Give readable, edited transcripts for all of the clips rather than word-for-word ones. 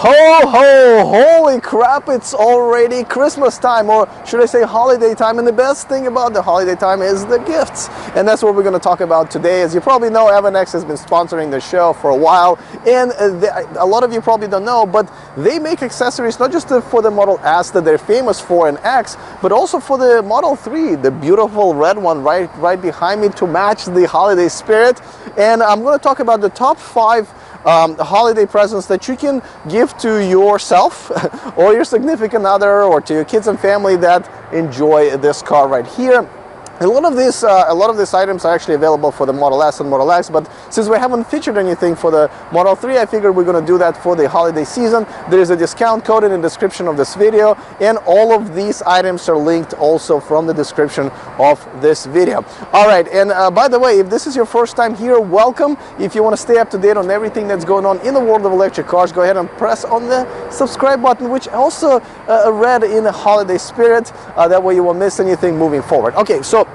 Ho ho, holy crap, it's already Christmas time, or should I say holiday time, and the best thing about the holiday time is the gifts. And that's what we're going to talk about today. As you probably know, Evannex has been sponsoring the show for a while, and a lot of you probably don't know, but they make accessories not just for the Model S that they're famous for and X, but also for the Model 3, the beautiful red one right behind me to match the holiday spirit. And I'm going to talk about the top 5 holiday presents that you can give to yourself or your significant other or to your kids and family that enjoy this car right here. A lot of these items are actually available for the Model S and Model X, but since we haven't featured anything for the Model 3, I figured we're going to do that for the holiday season. There is a discount code in the description of this video, and all of these items are linked also from the description of this video. All right, and by the way, if this is your first time here, welcome. If you want to stay up to date on everything that's going on in the world of electric cars, go ahead and press on the subscribe button, which also read in the holiday spirit. That way you won't miss anything moving forward. Okay, so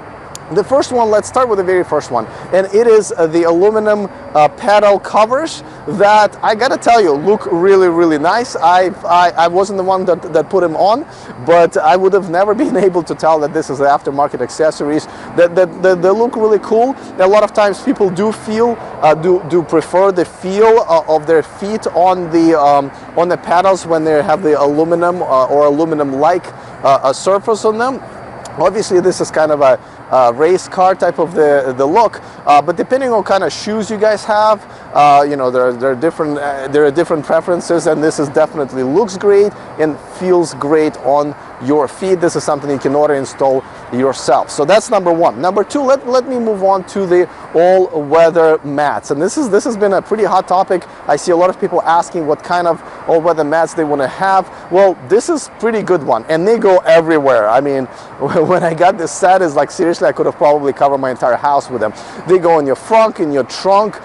the first one, let's start with the very first one, and it is the aluminum pedal covers that I gotta tell you look really nice. I wasn't the one that put them on, but I would have never been able to tell that this is aftermarket accessories. They look really cool. A lot of times people do prefer the feel of their feet on the pedals when they have the aluminum or aluminum-like surface on them. Obviously, this is kind of a race car type of the look, but depending on kind of shoes you guys have, you know, there are different preferences, and this is definitely looks great and feels great on your feet. This is something you can order and install yourself. So that's number one. Number two, let me move on to the all-weather mats, and this has been a pretty hot topic. I see a lot of people asking what kind of all-weather mats they want to have. Well, this is pretty good one, and they go everywhere. I mean, when I got this set, is like seriously, I could have probably covered my entire house with them. They go in your front, in your trunk,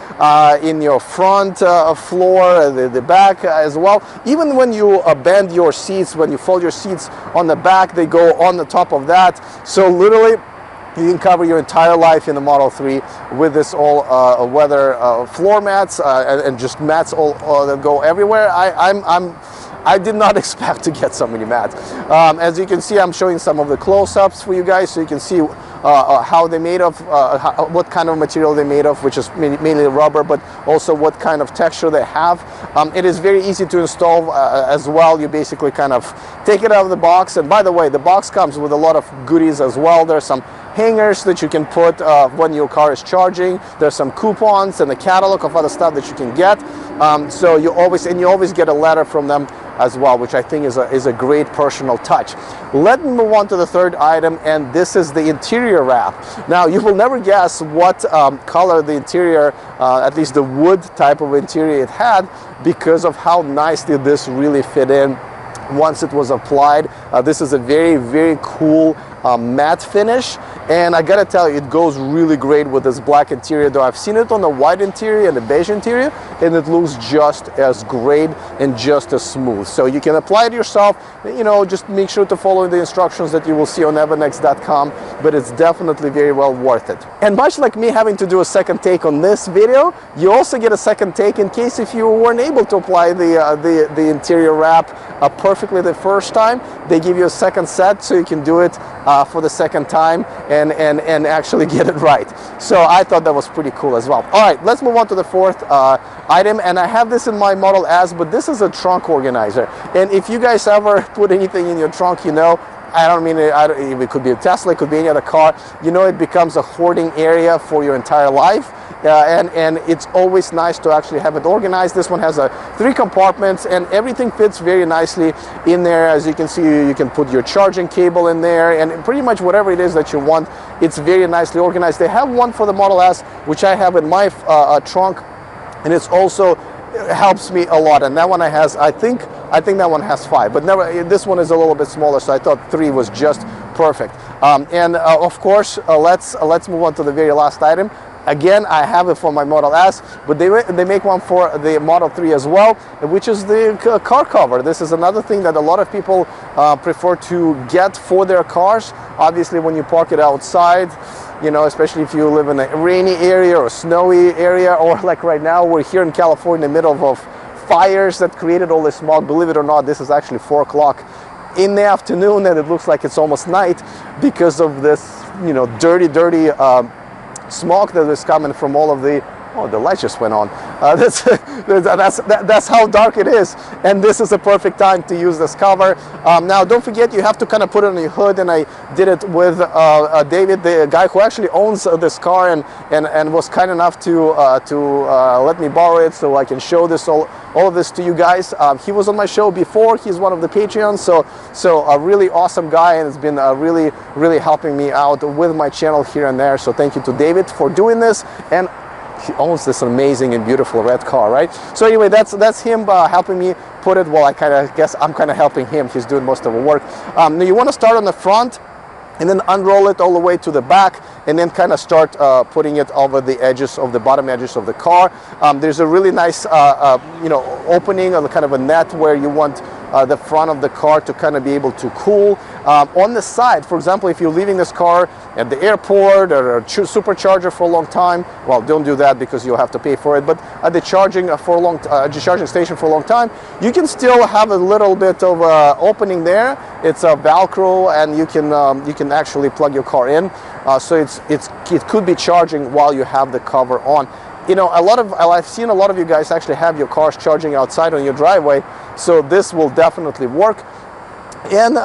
in your front floor, the back as well. Even when you bend your seats, when you fold your seats on the back, they go on the top of that. So literally, you can cover your entire life in the Model 3 with this all-weather floor mats and just mats all that go everywhere. I did not expect to get so many mats. As you can see, I'm showing some of the close-ups for you guys, so you can see how they're made of, what kind of material they're made of, which is mainly rubber, but also what kind of texture they have. It is very easy to install as well. You basically kind of take it out of the box, and by the way, the box comes with a lot of goodies as well. There's some hangers that you can put when your car is charging. There's some coupons and a catalog of other stuff that you can get. So you always get a letter from them as well, which I think is a great personal touch. Let me move on to the third item, and this is the interior wrap. Now, you will never guess what color the interior, at least the wood type of interior it had, because of how nicely this really fit in once it was applied. This is a very cool matte finish, and I gotta tell you, it goes really great with this black interior, though I've seen it on the white interior and the beige interior, and it looks just as great and just as smooth. So you can apply it yourself. You know, just make sure to follow the instructions that you will see on Evannex.com, but it's definitely very well worth it. And much like me having to do a second take on this video, you also get a second take in case if you weren't able to apply the interior wrap perfectly the first time. They give you a second set so you can do it for the second time and actually get it right. So I thought that was pretty cool as well. All right, let's move on to the fourth item, and I have this in my Model S, but this is a trunk organizer. And if you guys ever put anything in your trunk, you know, I don't mean it could be a Tesla, it could be any other car, you know, it becomes a hoarding area for your entire life. And it's always nice to actually have it organized. This one has 3 compartments, and everything fits very nicely in there. As you can see, you can put your charging cable in there, and pretty much whatever it is that you want, it's very nicely organized. They have one for the Model S, which I have in my trunk, and it's also helps me a lot. And that one I think that one has 5, but this one is a little bit smaller, so I thought 3 was just perfect. Of course, let's move on to the very last item. Again, I have it for my Model S, but they make one for the Model 3 as well, which is the car cover. This is another thing that a lot of people prefer to get for their cars. Obviously, when you park it outside, you know, especially if you live in a rainy area or snowy area, or like right now, we're here in California in the middle of fires that created all this smog. Believe it or not, this is actually 4 o'clock in the afternoon, and it looks like it's almost night because of this, you know, dirty smoke that is coming from all of the, oh, the light just went on. That's how dark it is, and this is a perfect time to use this cover. Now, don't forget, you have to kind of put it on your hood, and I did it with David, the guy who actually owns this car, and was kind enough to let me borrow it so I can show this all of this to you guys. He was on my show before. He's one of the Patreons, so a really awesome guy, and has been really helping me out with my channel here and there. So thank you to David for doing this. And he owns this amazing and beautiful red car, right? So anyway, that's him helping me put it. Well, I kind of guess I'm kind of helping him. He's doing most of the work. Now you want to start on the front and then unroll it all the way to the back, and then kind of start putting it over the edges of the bottom edges of the car. There's a really nice you know, opening or kind of a net where you want the front of the car to kind of be able to cool. On the side, for example, if you're leaving this car at the airport or a supercharger for a long time, well, don't do that because you'll have to pay for it, but at the charging station for a long time, you can still have a little bit of opening there. It's a Velcro, and you can actually plug your car in, so it could be charging while you have the cover on. You know, I've seen a lot of you guys actually have your cars charging outside on your driveway, so this will definitely work. And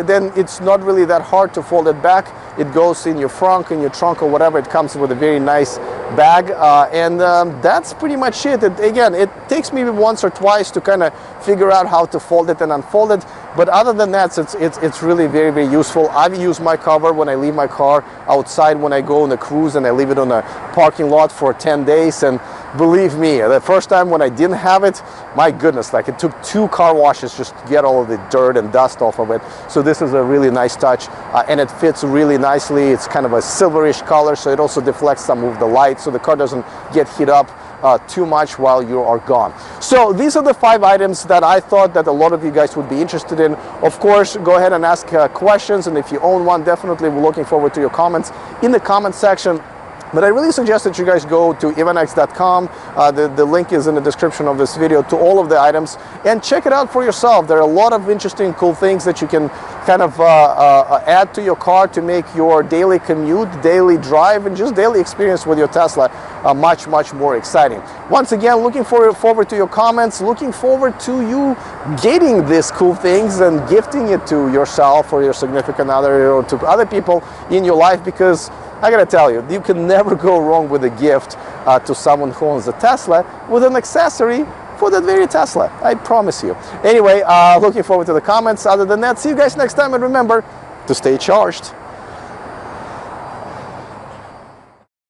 then it's not really that hard to fold it back. It goes in your trunk, or whatever. It comes with a very nice bag, and that's pretty much it. Again, it takes me once or twice to kind of figure out how to fold it and unfold it, but other than that, it's really very useful. I've used my cover when I leave my car outside when I go on a cruise, and I leave it on a parking lot for 10 days, and believe me, the first time when I didn't have it, my goodness, like it took 2 car washes just to get all of the dirt and dust off of it. So this is a really nice touch, and it fits really nicely. It's kind of a silverish color, so it also deflects some of the light, so the car doesn't get heat up too much while you are gone. So these are the 5 items that I thought that a lot of you guys would be interested in. Of course, go ahead and ask questions, and if you own one, definitely we're looking forward to your comments in the comment section. But I really suggest that you guys go to Evannex.com. The link is in the description of this video to all of the items, and check it out for yourself. There are a lot of interesting, cool things that you can kind of add to your car to make your daily commute, daily drive, and just daily experience with your Tesla much more exciting. Once again, looking forward to your comments, looking forward to you getting these cool things and gifting it to yourself or your significant other or to other people in your life, because I gotta tell you, you can never go wrong with a gift to someone who owns a Tesla with an accessory for that very Tesla. I promise you. Anyway, looking forward to the comments. Other than that, see you guys next time, and remember to stay charged.